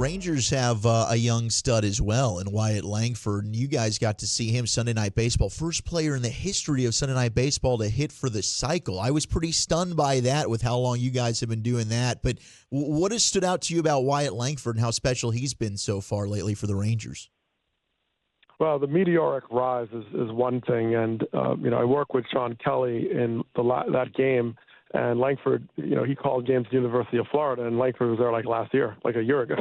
Rangers have a young stud as well in Wyatt Langford, and you guys got to see him Sunday Night Baseball. First player in the history of Sunday Night Baseball to hit for the cycle. I was pretty stunned by that with how long you guys have been doing that. But what has stood out to you about Wyatt Langford and how special he's been so far lately for the Rangers? Well, the meteoric rise is one thing, and I work with Sean Kelly in that game, and Langford, he called games at the University of Florida, and Langford was there like last year, like a year ago.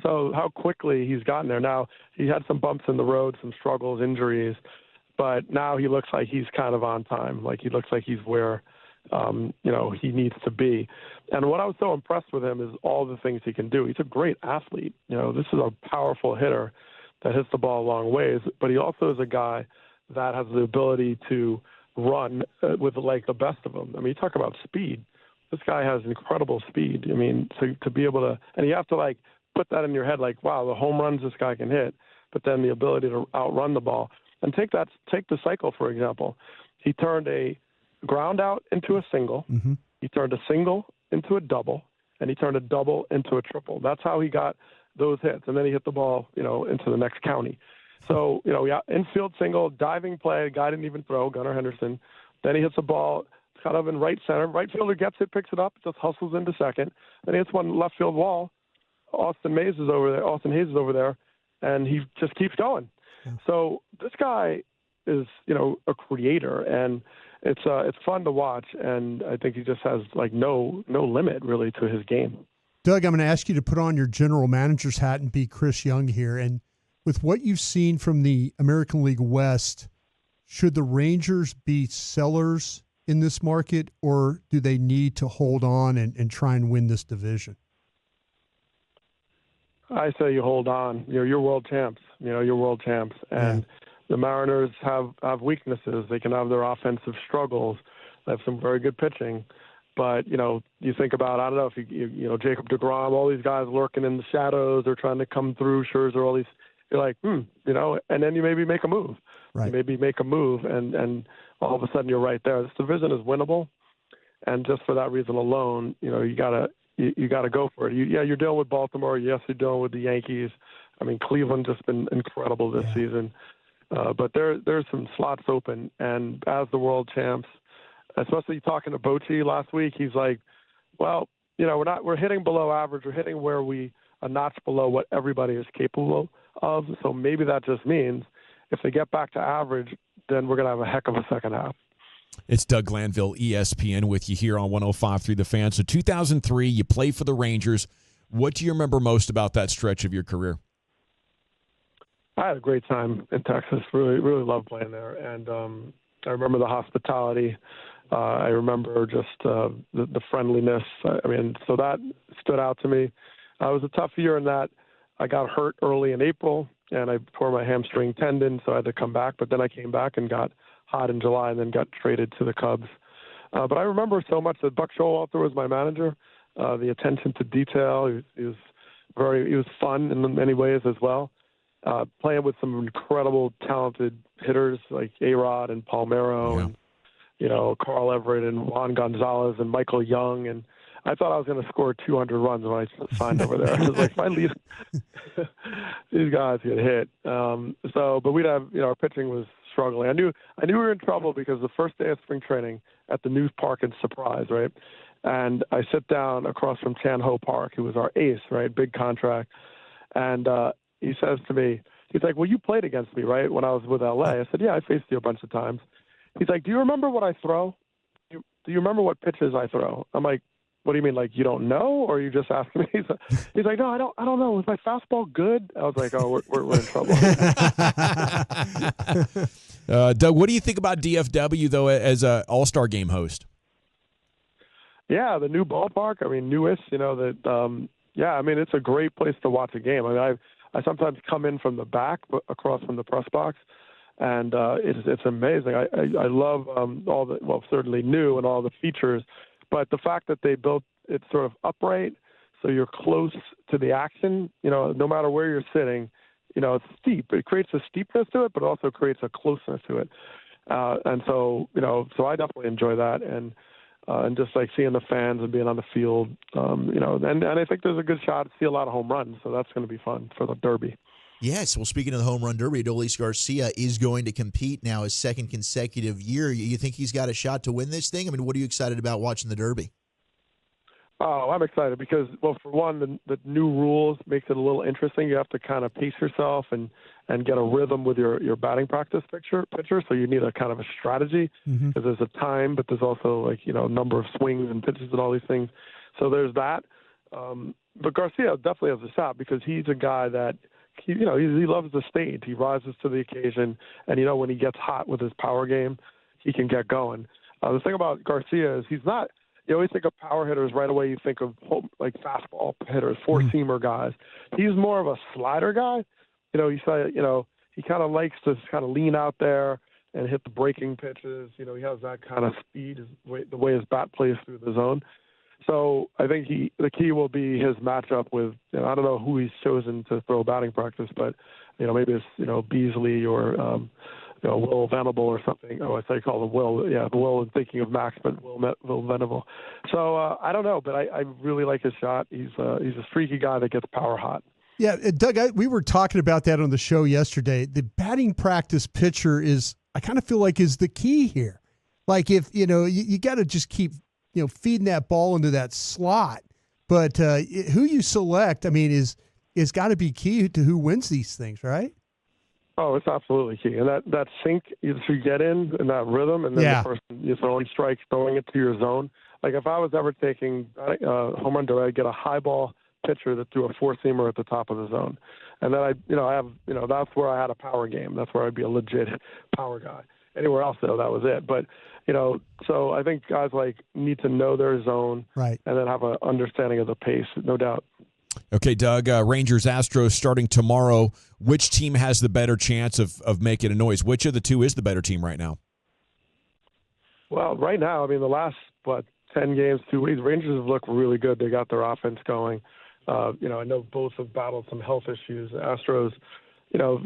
so how quickly he's gotten there. Now, he had some bumps in the road, some struggles, injuries, but now he looks like he's kind of on time. Like he looks like he's where, he needs to be. And what I was so impressed with him is all the things he can do. He's a great athlete. This is a powerful hitter that hits the ball a long ways, but he also is a guy that has the ability to run with like the best of them. I mean, you talk about speed. This guy has incredible speed. I mean, to be able to, and you have to like put that in your head, like, wow, the home runs this guy can hit, but then the ability to outrun the ball. And take the cycle, for example. He turned a ground out into a single. Mm-hmm. He turned a single into a double, and he turned a double into a triple. That's how he got those hits, and then he hit the ball, into the next county. So, infield single, diving play, guy didn't even throw, Gunnar Henderson. Then he hits the ball kind of in right center. Right fielder gets it, picks it up, just hustles into second. Then he hits one left field wall. Austin Hayes is over there, and he just keeps going. Yeah. So this guy is, a creator, and it's fun to watch, and I think he just has like no limit really to his game. Doug, I'm going to ask you to put on your general manager's hat and be Chris Young here. And with what you've seen from the American League West, should the Rangers be sellers in this market, or do they need to hold on and try and win this division? I say you hold on. You're world champs. You're world champs. And the Mariners have weaknesses. They can have their offensive struggles. They have some very good pitching. But, you think about, I don't know if Jacob deGrom, all these guys lurking in the shadows, they're trying to come through, Scherzer, all these, you're like, and then you maybe make a move. Right. You maybe make a move, and all of a sudden you're right there. This division is winnable. And just for that reason alone, you gotta go for it. You're dealing with Baltimore. Yes, you're dealing with the Yankees. I mean, Cleveland just been incredible this season. But there's some slots open. And as the world champs, especially talking to Bochy last week, he's like, well, we're hitting below average. We're hitting where a notch below what everybody is capable of. So maybe that just means if they get back to average, then we're going to have a heck of a second half. It's Doug Glanville, ESPN, with you here on 105.3 The Fan. So 2003, you play for the Rangers. What do you remember most about that stretch of your career? I had a great time in Texas. Really, really loved playing there. And I remember the hospitality. I remember just the friendliness. So that stood out to me. It was a tough year in that I got hurt early in April, and I tore my hamstring tendon, so I had to come back. But then I came back and got hot in July and then got traded to the Cubs. But I remember so much that Buck Showalter was my manager. The attention to detail. He was fun in many ways as well. Playing with some incredible, talented hitters like A-Rod and Palmeiro and Carl Everett and Juan Gonzalez and Michael Young. And I thought I was going to score 200 runs when I signed over there. I was like, finally, these guys get hit. But we'd have, our pitching was struggling. I knew we were in trouble because the first day of spring training at the News Park in Surprise, right? And I sit down across from Chan Ho Park, who was our ace, right? Big contract. And he says to me, he's like, well, you played against me, right, when I was with LA. I said, yeah, I faced you a bunch of times. He's like, do you remember what I throw? Do you remember what pitches I throw? I'm like, what do you mean, like you don't know, or are you just asking me? He's like, no, I don't know. Was my fastball good? I was like, oh, we're in trouble. Doug, what do you think about DFW, though, as an all-star game host? Yeah, the new ballpark. I mean, newish, it's a great place to watch a game. I mean, I sometimes come in from the back, across from the press box, and it's amazing. I love certainly new and all the features, but the fact that they built it sort of upright, so you're close to the action. No matter where you're sitting, it's steep. It creates a steepness to it, but also creates a closeness to it. So I definitely enjoy that. And and just like seeing the fans and being on the field, and I think there's a good shot to see a lot of home runs, so that's going to be fun for the Derby. Yes, well, speaking of the home run derby, Adolis Garcia is going to compete now his second consecutive year. You think he's got a shot to win this thing? I mean, what are you excited about watching the Derby? Oh, I'm excited because, well, for one, the new rules makes it a little interesting. You have to kind of pace yourself and get a rhythm with your batting practice pitcher. So you need a kind of a strategy because there's a time, but there's also number of swings and pitches and all these things. So there's that. But Garcia definitely has a shot because he's a guy that he loves the stage. He rises to the occasion, and when he gets hot with his power game, he can get going. The thing about Garcia is he's not. You always think of power hitters right away. You think of like fastball hitters, four-seamer guys. He's more of a slider guy. He kind of likes to kind of lean out there and hit the breaking pitches. He has that kind of speed, the way his bat plays through the zone. So I think the key will be his matchup with, I don't know who he's chosen to throw batting practice, but, maybe it's, Beasley or, Will Venable or something. Oh, I thought you called him Will. Yeah, Will, I'm thinking of Max, but Will Venable. So I don't know, but I really like his shot. He's a streaky guy that gets power hot. Yeah, Doug, we were talking about that on the show yesterday. The batting practice pitcher I kind of feel like is the key here. Like if, you got to just keep, feeding that ball into that slot. But who you select, I mean, is got to be key to who wins these things, right? Oh, it's absolutely key. And that sync you get in that rhythm, and then the person you're throwing strikes, throwing it to your zone. Like if I was ever taking home run derby, I'd get a high ball pitcher that threw a four-seamer at the top of the zone. And then that's where I had a power game. That's where I'd be a legit power guy. Anywhere else, though, that was it. But, so I think guys need to know their zone, right, and then have an understanding of the pace, no doubt. Okay, Doug, Rangers Astros starting tomorrow. Which team has the better chance of making a noise? Which of the two is the better team right now? Well, right now, I mean, the last 10 games, 2 weeks, Rangers have looked really good. They got their offense going. I know both have battled some health issues. The Astros,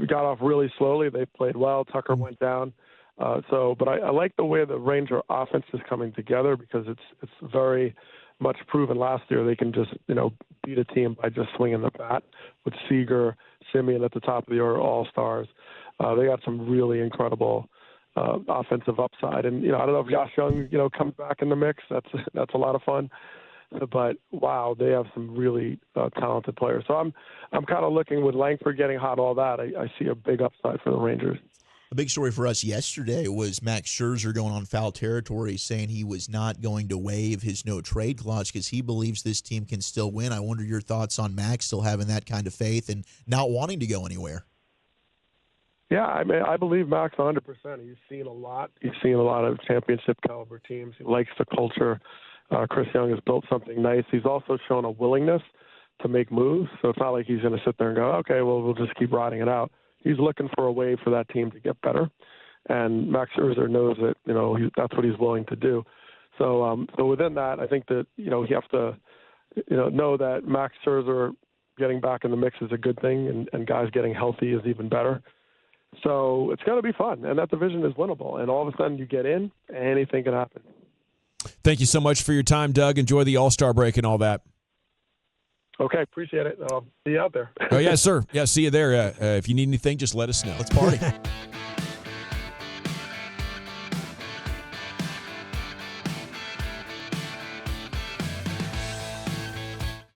got off really slowly. They played well. Tucker went down. But I like the way the Ranger offense is coming together because it's very much proven last year they can just, beat a team by just swinging the bat with Seager, Simeon at the top of the order, all-stars. They got some really incredible offensive upside. And, I don't know if Josh Young, comes back in the mix. That's a lot of fun. But, wow, they have some really talented players. So I'm kind of looking with Langford getting hot, all that. I see a big upside for the Rangers. A big story for us yesterday was Max Scherzer going on foul territory, saying he was not going to waive his no-trade clause because he believes this team can still win. I wonder your thoughts on Max still having that kind of faith and not wanting to go anywhere. Yeah, I mean, I believe Max 100%. He's seen a lot. He's seen a lot of championship-caliber teams. He likes the culture. Chris Young has built something nice. He's also shown a willingness to make moves, so it's not like he's going to sit there and go, okay, well, we'll just keep riding it out. He's looking for a way for that team to get better, and Max Scherzer knows that that's what he's willing to do. So within that, I think that you have to know that Max Scherzer getting back in the mix is a good thing, and guys getting healthy is even better. So it's going to be fun, and that division is winnable. And all of a sudden, you get in, anything can happen. Thank you so much for your time, Doug. Enjoy the All-Star break and all that. Okay, appreciate it. I'll see you out there. Oh, yes, sir. Yeah, see you there. If you need anything, just let us know. Let's party.